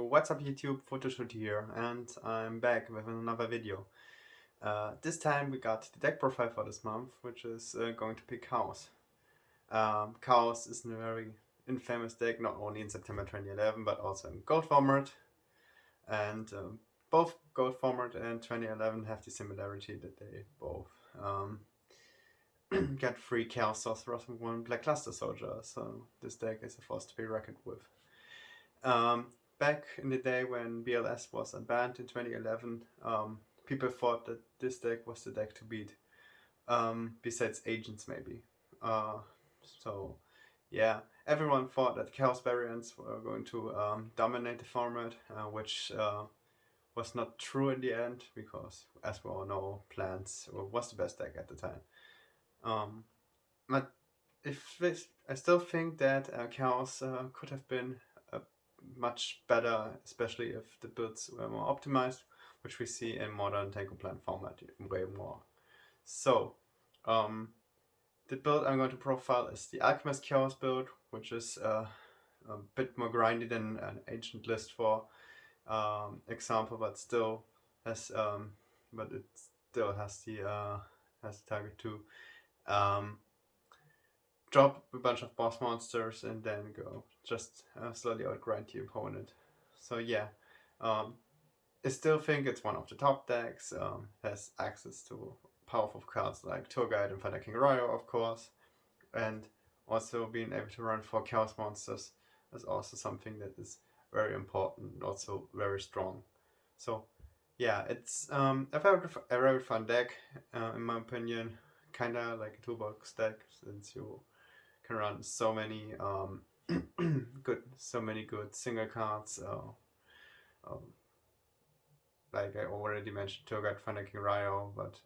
What's up YouTube, Photoshoot here, and I'm back with another video. This time we got the deck profile for this month, which is going to pick Chaos. Chaos is a very infamous deck, not only in September 2011, but also in Gold format. And both Gold format and 2011 have the similarity that they both get 3 Chaos Sorcerers and 1 Black Luster Soldier, so this deck is a force to be reckoned with. Back in the day when BLS was unbanned in 2011, people thought that this deck was the deck to beat, besides Agents maybe. So yeah, everyone thought that Chaos variants were going to dominate the format, which was not true in the end, because as we all know, Plants was the best deck at the time. But I still think that Chaos could have been much better, especially if the builds were more optimized, which we see in modern Tango Plan format way more. So, the build I'm going to profile is the Alchemist Chaos build, which is a bit more grindy than an Ancient list for example, but still has it still has the target to drop a bunch of boss monsters and then go just slowly outgrind the opponent. So yeah, I still think it's one of the top decks. Has access to powerful cards like Tour Guide and Thunder King Royal, of course, and also being able to run 4 Chaos monsters is also something that is very important and also very strong. So yeah, it's a very fun deck, in my opinion. Kinda like a toolbox deck, since you can run so many good single cards. Like I already mentioned, Tour Guide, Thunder King Ryo, but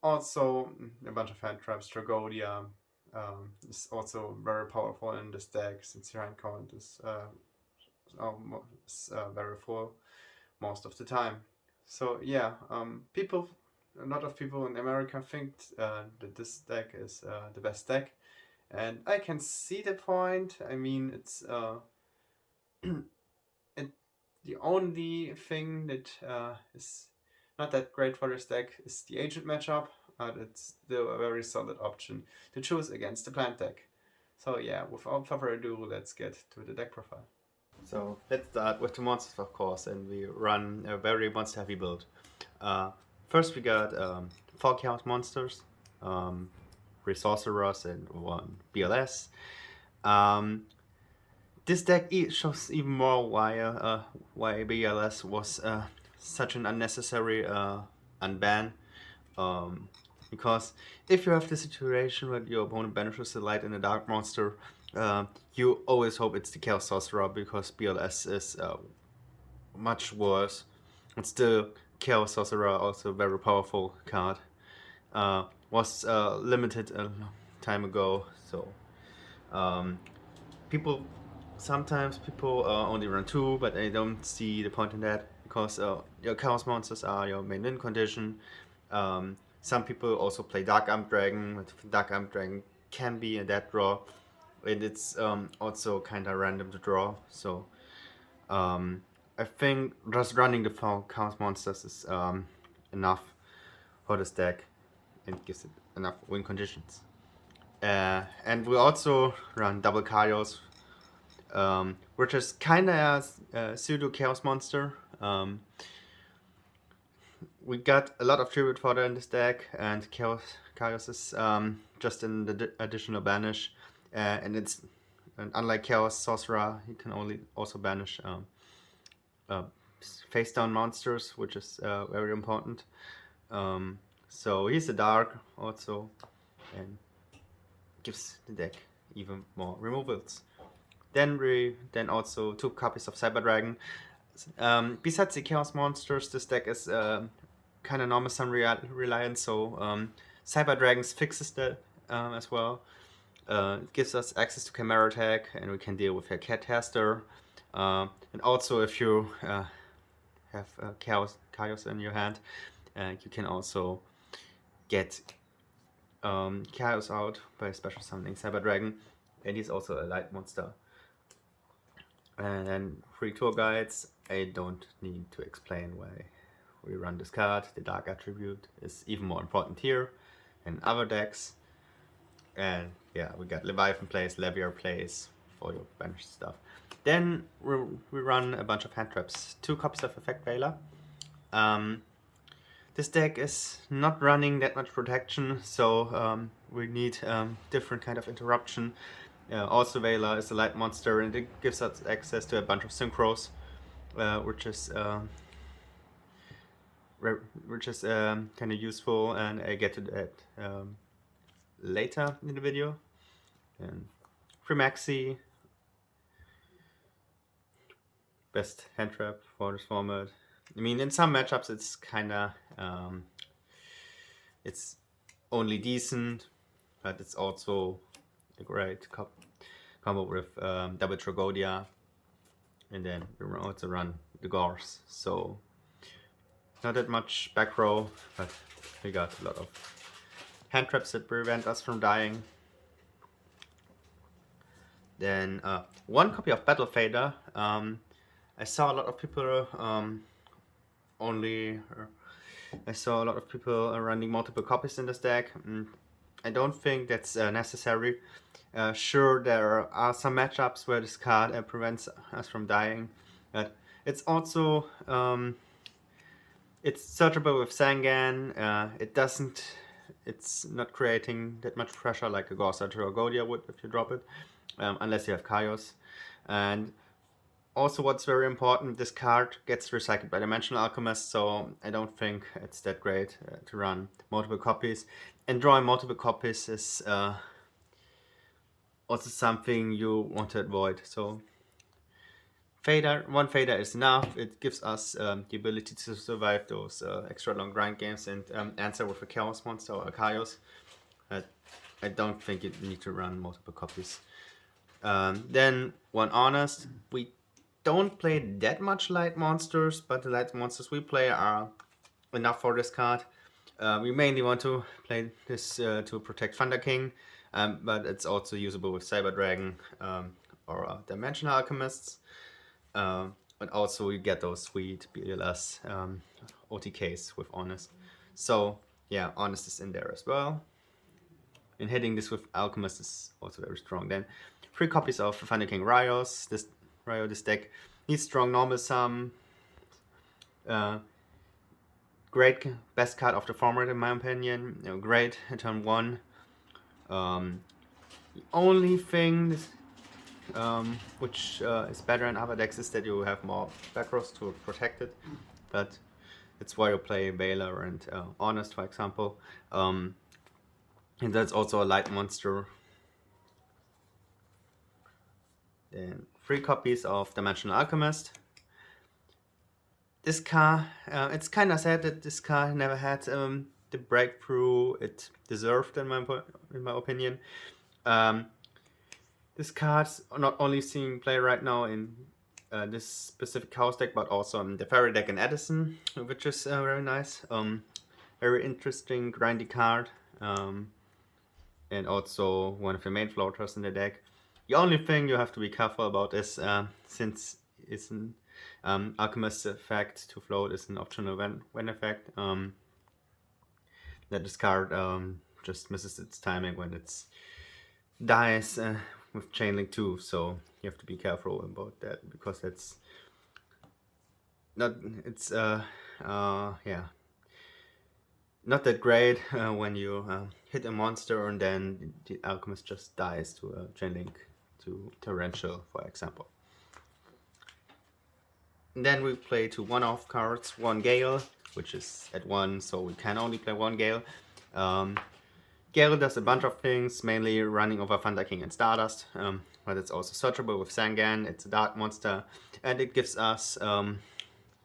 also a bunch of hand traps. Tragodia is also very powerful in this deck, since your hand count is very full most of the time. So yeah, a lot of people in America think that this deck is the best deck, and I can see the point. I mean, it's the only thing that is not that great for this deck is the Agent matchup, but it's still a very solid option to choose against the Plant deck. So yeah, without further ado, let's get to the deck profile. So let's start with the monsters, of course, and we run a very monster heavy build. First we got 4 Chaos monsters, 3 Sorcerers and 1 BLS. This deck shows even more why BLS was such an unnecessary unban. Because if you have the situation where your opponent banishes a light and a dark monster, you always hope it's the Chaos Sorcerer, because BLS is much worse. And still, Chaos Sorcerer, also a very powerful card, was limited a long time ago. So sometimes people only run 2, but I don't see the point in that, because your Chaos monsters are your main win condition. Some people also play Dark Arm Dragon, but Dark Arm Dragon can be a dead draw, and it's also kind of random to draw. So I think just running the 4 Chaos monsters is enough for this deck and gives it enough win conditions. And we also run double Chaos, which is kind of a pseudo Chaos monster. We got a lot of tribute fodder in this deck, and Chaos is just in the additional banish, and unlike Chaos Sorcerer, you can also banish face down monsters, which is very important. So he's a dark also, and gives the deck even more removals. Then also 2 copies of Cyber Dragon. Besides the Chaos monsters, this deck is kind of normal sun reliant, so Cyber Dragons fixes that as well. It gives us access to Chimera attack, and we can deal with a Cat Caster. And also, if you have Chaos in your hand, you can also get Chaos out by special summoning Cyber Dragon, and he's also a light monster. And then 3 tour guides. I don't need to explain why we run this card. The dark attribute is even more important here in other decks. And yeah, we got Leviathan plays, Levier plays for your bench stuff. Then we run a bunch of hand traps. 2 copies of Effect Veiler. This deck is not running that much protection, so we need different kind of interruption. Also, Veiler is a light monster, and it gives us access to a bunch of synchros, which is kind of useful, and I get to that later in the video. And free maxi, best hand trap for this format. I mean, in some matchups, it's kind of it's only decent, but it's also a great combo with double Tragodia, and then we also run the Gors. So not that much back row, but we got a lot of hand traps that prevent us from dying. Then 1 copy of Battle Fader. I saw a lot of people running multiple copies in this deck. I don't think that's necessary. Sure, there are some matchups where this card prevents us from dying, but it's also it's searchable with Sangan. It's not creating that much pressure like a Gauss or Godia would if you drop it, unless you have Chaos. And also, what's very important, this card gets recycled by Dimensional Alchemist, so I don't think it's that great to run multiple copies. And drawing multiple copies is also something you want to avoid. So one fader is enough. It gives us the ability to survive those extra long grind games and answer with a Chaos monster or a Chaos. I don't think you need to run multiple copies. Then one honest, we don't play that much light monsters, but the light monsters we play are enough for this card. We mainly want to play this to protect Thunder King, but it's also usable with Cyber Dragon or Dimensional Alchemists. But also you get those sweet BLS OTKs with Honest. So yeah, Honest is in there as well. And hitting this with Alchemist is also very strong. Then 3 copies of Thunder King Rios. This deck needs strong normal sum. Great best card of the format in my opinion. Great at turn 1. The only thing which is better in other decks is that you have more back rows to protect it, but it's why you play Veiler and Honest, for example. And that's also a light monster. Then 3 copies of Dimensional Alchemist. This card, it's kind of sad that this card never had the breakthrough it deserved, in my opinion. This card's not only seeing play right now in this specific house deck, but also in the Fairy deck in Edison, which is very nice. Very interesting, grindy card. And also one of the main floaters in the deck. The only thing you have to be careful about is since it's an Alchemist effect to float is an optional when effect, that this card just misses its timing when it dies with Chainlink 2, so you have to be careful about that because that's not not that great when you hit a monster and then the Alchemist just dies to a Chainlink to Torrential, for example. And then we play 2 one-off cards, 1 Gale, which is at 1, so we can only play 1 Gale. Gale does a bunch of things, mainly running over Thunder King and Stardust, but it's also searchable with Sangan. It's a dark monster, and it gives us,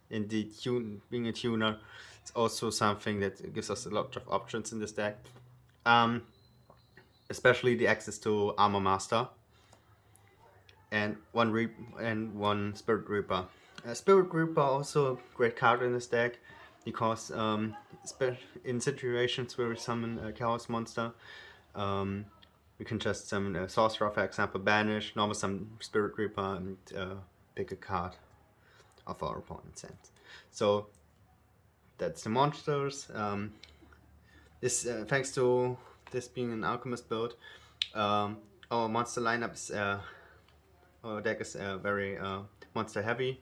being a tuner, it's also something that gives us a lot of options in this deck. Especially the access to Armor Master and one Spirit Reaper. Spirit Reaper also a great card in this deck because in situations where we summon a Chaos monster, we can just summon a Sorcerer, for example, Banish, normal summon Spirit Reaper, and pick a card of our opponent's hand. So that's the monsters. This thanks to this being an alchemist build, our monster lineup is our deck is very monster heavy,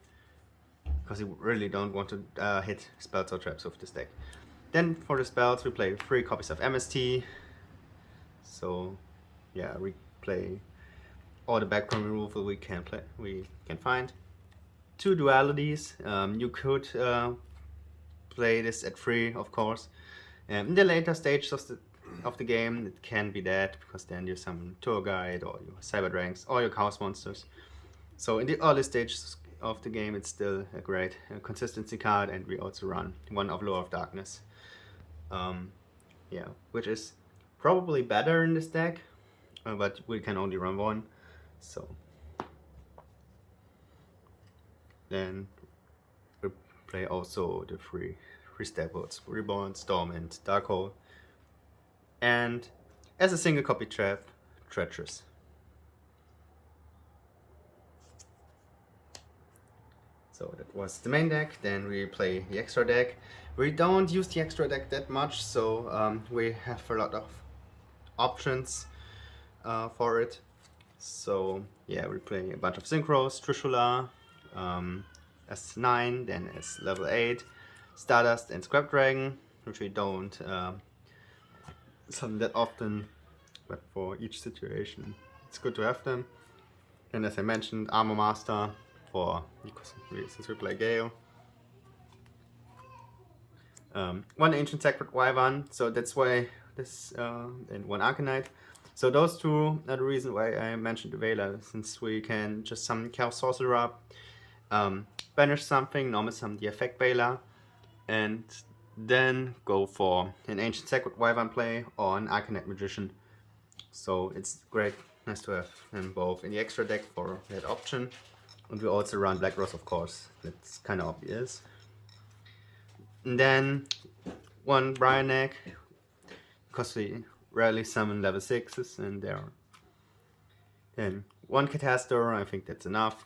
because you really don't want to hit spells or traps with this deck. Then for the spells we play 3 copies of MST. So yeah, we play all the background removal we can find. 2 dualities. You could play this at 3, of course. In the later stages of the game, it can be that, because then you summon Tour Guide or your Cyber Dragons or your Chaos Monsters. So in the early stages of the game, it's still a great consistency card, and we also run 1 of Lore of Darkness. Yeah, which is probably better in this deck, but we can only run 1. So then we play also the 3 staples: Reborn, Storm, and Darkhold. And as a single copy trap, Treacherous. So that was the main deck. Then we play the extra deck. We don't use the extra deck that much, so we have a lot of options for it. So yeah, we play a bunch of synchros: Trishula, S9, then as level 8, Stardust and Scrap Dragon, which we don't summon that often, but for each situation it's good to have them. And as I mentioned, Armor Master since we play Gale. 1 Ancient Sacred Wyvern, so that's why this, and 1 Arcanite. So those 2 are the reason why I mentioned the Veiler, since we can just summon Chaos Sorcerer up, banish something, normal summon the effect Veiler, and then go for an Ancient Sacred Wyvern play or an Arcanite Magician. So it's great, nice to have them both in the extra deck for that option. And we also run Black Rose, of course, that's kind of obvious. And then 1 Brionac, because we rarely summon level 6s, and there. Then 1 Catastor, I think that's enough.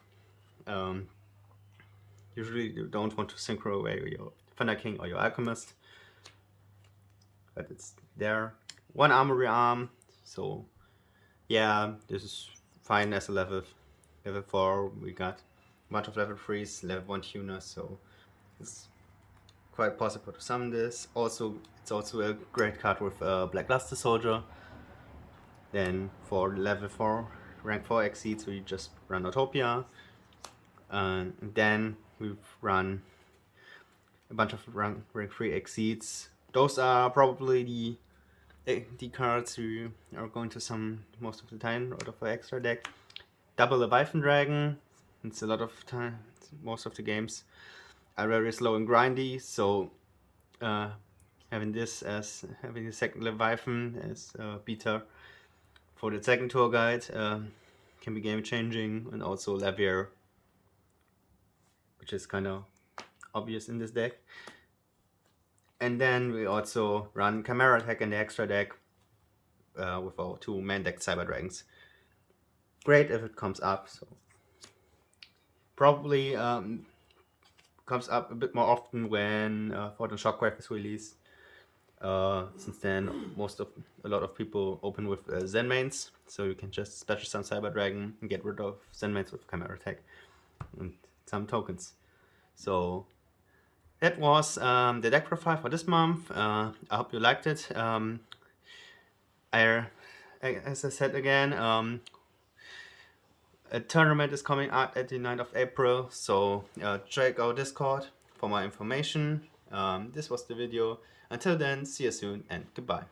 Usually you don't want to synchro away your Thunder King or your Alchemist, but it's there. 1 Armory Arm, so yeah, this is fine as a level 4. We got a bunch of level 3s, level 1 tuners, so it's quite possible to summon this. Also, it's also a great card with Black Luster Soldier. Then for level 4, rank 4 exceeds, we just run Autopia. And then we run a bunch of rank 3 exceeds. Those are probably the cards you are going to summon most of the time out of the extra deck. Double Leviathan Dragon. It's a lot of time. Most of the games are very slow and grindy, so having the second Leviathan as beta for the second tour guide can be game changing, and also Lavier, which is kind of obvious in this deck. And then we also run Chimera Attack in the extra deck with our 2 main deck Cyber Dragons. Great if it comes up, so probably comes up a bit more often when Fortune Shockwave is released, since then a lot of people open with Zen mains, so you can just special summon Cyber Dragon and get rid of Zen mains with Chimera Attack and some tokens. So that was the deck profile for this month. I hope you liked it. As I said again, a tournament is coming out at the 9th of April, so check our Discord for more information. This was the video. Until then, see you soon and goodbye.